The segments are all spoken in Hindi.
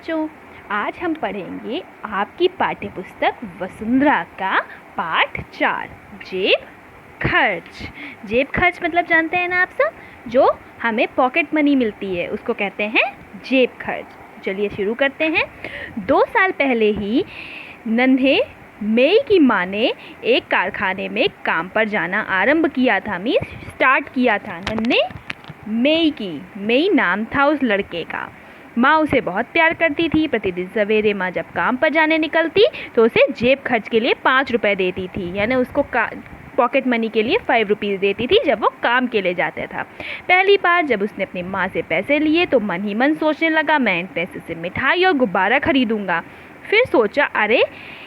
बच्चों, आज हम पढ़ेंगे आपकी पाठ्य पुस्तक वसुंधरा का पाठ 4 जेब खर्च। जेब खर्च मतलब जानते हैं ना आप सब, जो हमें पॉकेट मनी मिलती है उसको कहते हैं जेब खर्च। चलिए शुरू करते हैं। 2 साल पहले ही नन्हे मेई की माँ ने एक कारखाने में काम पर जाना आरंभ किया था। स्टार्ट किया था। नन्हे मेई नाम था उस लड़के का। माँ उसे बहुत प्यार करती थी। प्रतिदिन सवेरे माँ जब काम पर जाने निकलती तो उसे जेब खर्च के लिए 5 रुपये देती थी, यानी उसको पॉकेट मनी के लिए 5 रुपीज़ देती थी जब वो काम के लिए जाता था। पहली बार जब उसने अपनी माँ से पैसे लिए तो मन ही मन सोचने लगा, मैं इन पैसे से मिठाई और गुब्बारा खरीदूंगा। फिर सोचा, अरे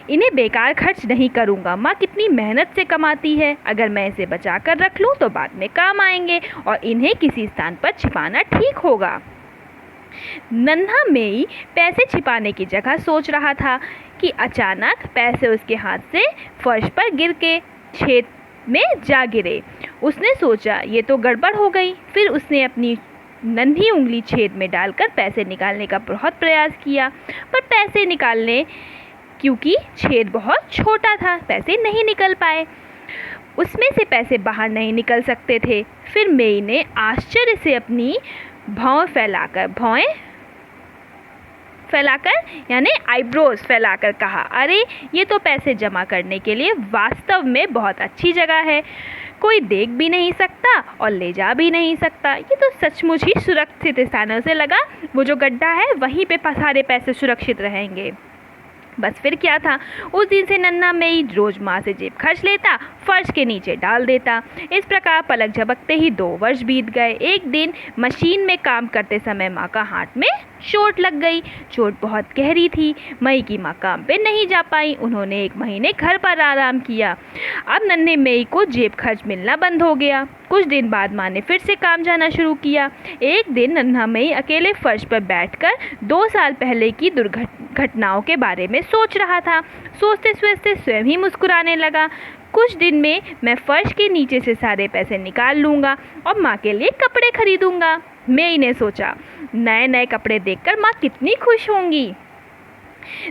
इन्हें बेकार खर्च नहीं करूंगा, माँ कितनी मेहनत से कमाती है, अगर मैं इसे बचा कर रख लूँ तो बाद में काम आएंगे और इन्हें किसी स्थान पर छिपाना ठीक होगा। नन्हा मेई पैसे छिपाने की जगह सोच रहा था कि अचानक पैसे उसके हाथ से फर्श पर गिर के छेद में जा गिरे। उसने सोचा ये तो गड़बड़ हो गई। फिर उसने अपनी नन्ही उंगली छेद में डालकर पैसे निकालने का बहुत प्रयास किया, पर पैसे निकालने क्योंकि छेद बहुत छोटा था, पैसे नहीं निकल पाए। उसमें से पैसे बाहर नहीं निकल सकते थे। फिर मेई ने आश्चर्य से अपनी भौं फैलाकर यानी आईब्रोज फैलाकर कहा, अरे ये तो पैसे जमा करने के लिए वास्तव में बहुत अच्छी जगह है, कोई देख भी नहीं सकता और ले जा भी नहीं सकता। ये तो सचमुच ही सुरक्षित स्थान है। उसे लगा वो जो गड्ढा है वहीं पे सारे पैसे सुरक्षित रहेंगे। बस फिर क्या था, उस दिन से नन्हा मेई रोज माँ से जेब खर्च लेता, फर्श के नीचे डाल देता। इस प्रकार पलक झपकते ही 2 वर्ष बीत गए। एक दिन मशीन में काम करते समय माँ का हाथ में चोट लग गई। चोट बहुत गहरी थी। मई की माँ काम पे नहीं जा पाई। उन्होंने 1 महीने घर पर आराम किया। अब नन्हे मेई को जेब खर्च मिलना बंद हो गया। कुछ दिन बाद माँ ने फिर से काम जाना शुरू किया। एक दिन नन्हा मेई अकेले फर्श पर बैठकर 2 साल पहले की घटनाओं के बारे में सोच रहा था। सोचते सोचते स्वयं ही मुस्कुराने लगा। कुछ दिन में मैं फर्श के नीचे से सारे पैसे निकाल लूँगा और माँ के लिए कपड़े खरीदूँगा। मेई ने सोचा, नए नए कपड़े देखकर माँ कितनी खुश होंगी।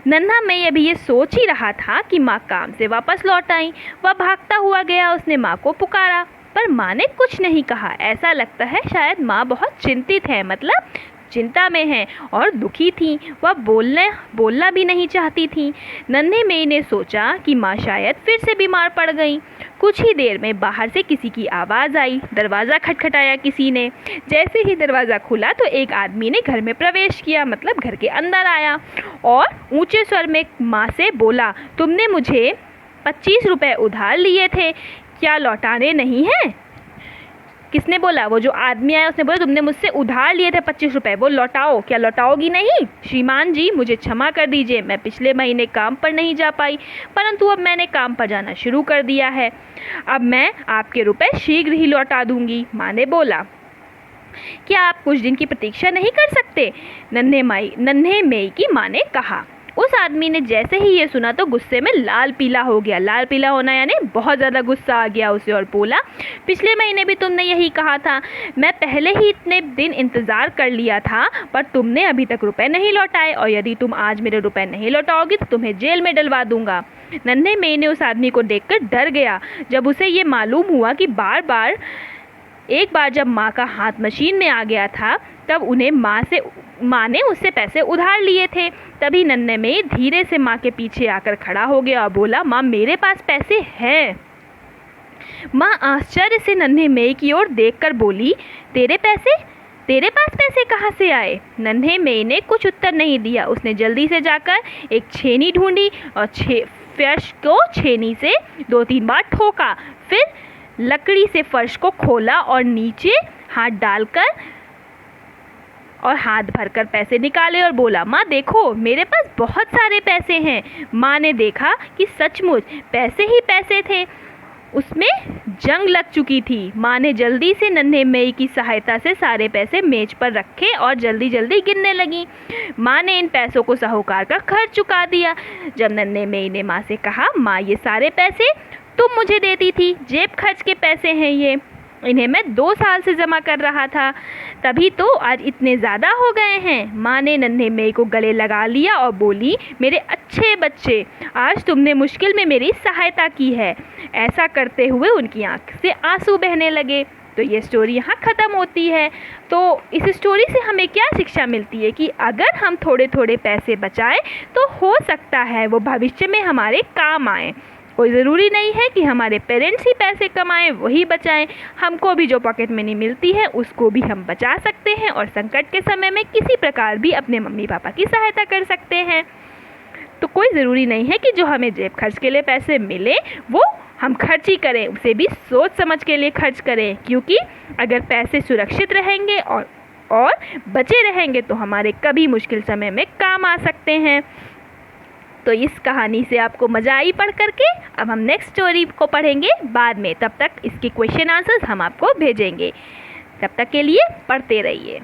नन्हा मेई अभी ये सोच ही रहा था कि माँ काम से वापस लौट आई। वह भागता हुआ गया। उसने माँ को पुकारा, पर माँ ने कुछ नहीं कहा। ऐसा लगता है शायद माँ बहुत चिंतित है, मतलब चिंता में है और दुखी थी। वह बोलना भी नहीं चाहती थी। नन्हे मेई ने सोचा कि माँ शायद फिर से बीमार पड़ गई। कुछ ही देर में बाहर से किसी की आवाज़ आई। दरवाज़ा खटखटाया किसी ने। जैसे ही दरवाज़ा खुला तो एक आदमी ने घर में प्रवेश किया, मतलब घर के अंदर आया और ऊंचे स्वर में माँ से बोला, तुमने मुझे 25 रुपये उधार लिए थे, क्या लौटाने नहीं हैं? किसने बोला? वो जो आदमी आया उसने बोला, तुमने मुझसे उधार लिए थे 25 रुपये, वो लौटाओ, क्या लौटाओगी नहीं? श्रीमान जी मुझे क्षमा कर दीजिए, मैं पिछले महीने काम पर नहीं जा पाई, परंतु अब मैंने काम पर जाना शुरू कर दिया है। अब मैं आपके रुपए शीघ्र ही लौटा दूंगी। माँ ने बोला, क्या आप कुछ दिन की प्रतीक्षा नहीं कर सकते? नन्हे मेई की माँ ने कहा। उस आदमी ने जैसे ही ये सुना तो गुस्से में लाल पीला हो गया। लाल पीला होना यानी बहुत ज़्यादा गुस्सा आ गया उसे और बोला, पिछले महीने भी तुमने यही कहा था, मैं पहले ही इतने दिन इंतज़ार कर लिया था, पर तुमने अभी तक रुपए नहीं लौटाए और यदि तुम आज मेरे रुपए नहीं लौटाओगी तो तुम्हें जेल में डलवा दूंगा। नन्हे मेई ने उस आदमी को देखकर डर गया। जब उसे ये मालूम हुआ कि एक बार जब माँ का हाथ मशीन में आ गया था तब उन्हें माँ ने उससे पैसे उधार लिए थे। तभी नन्हे मेई धीरे से माँ के पीछे आकर खड़ा हो गया और बोला, माँ मेरे पास पैसे हैं। माँ आश्चर्य से नन्हे मेई की ओर देखकर बोली, तेरे पास पैसे कहाँ से आए? नन्हे मेई ने कुछ उत्तर नहीं दिया। उसने जल्दी से जाकर एक छेनी ढूंढी और फर्श को छेनी से 2-3 बार ठोका। फिर लकड़ी से फर्श को खोला और नीचे हाथ डालकर और हाथ भरकर पैसे निकाले और बोला, माँ देखो मेरे पास बहुत सारे पैसे हैं। माँ ने देखा कि सचमुच पैसे ही पैसे थे, उसमें जंग लग चुकी थी। माँ ने जल्दी से नन्हे मेई की सहायता से सारे पैसे मेज पर रखे और जल्दी जल्दी गिनने लगी। माँ ने इन पैसों को साहूकार का खर्च चुका दिया। जब नन्हे मेई ने माँ से कहा, माँ ये सारे पैसे तुम मुझे देती थी, जेब खर्च के पैसे हैं ये। इन्हें मैं 2 साल से जमा कर रहा था, तभी तो आज इतने ज़्यादा हो गए हैं। माँ ने नन्हे मेघ को गले लगा लिया और बोली, मेरे अच्छे बच्चे, आज तुमने मुश्किल में मेरी सहायता की है। ऐसा करते हुए उनकी आँख से आंसू बहने लगे। तो ये स्टोरी यहाँ ख़त्म होती है। तो इस स्टोरी से हमें क्या शिक्षा मिलती है कि अगर हम थोड़े थोड़े पैसे बचाएं तो हो सकता है वो भविष्य में हमारे काम आए। कोई ज़रूरी नहीं है कि हमारे पेरेंट्स ही पैसे कमाएं वही बचाएं। हमको भी जो पॉकेट मनी मिलती है उसको भी हम बचा सकते हैं और संकट के समय में किसी प्रकार भी अपने मम्मी पापा की सहायता कर सकते हैं। तो कोई ज़रूरी नहीं है कि जो हमें जेब खर्च के लिए पैसे मिले वो हम खर्च ही करें, उसे भी सोच समझ के लिए खर्च करें, क्योंकि अगर पैसे सुरक्षित रहेंगे और बचे रहेंगे तो हमारे कभी मुश्किल समय में काम आ सकते हैं। तो इस कहानी से आपको मज़ा आई पढ़ करके। अब हम नेक्स्ट स्टोरी को पढ़ेंगे बाद में, तब तक इसके क्वेश्चन आंसर्स हम आपको भेजेंगे। तब तक के लिए पढ़ते रहिए।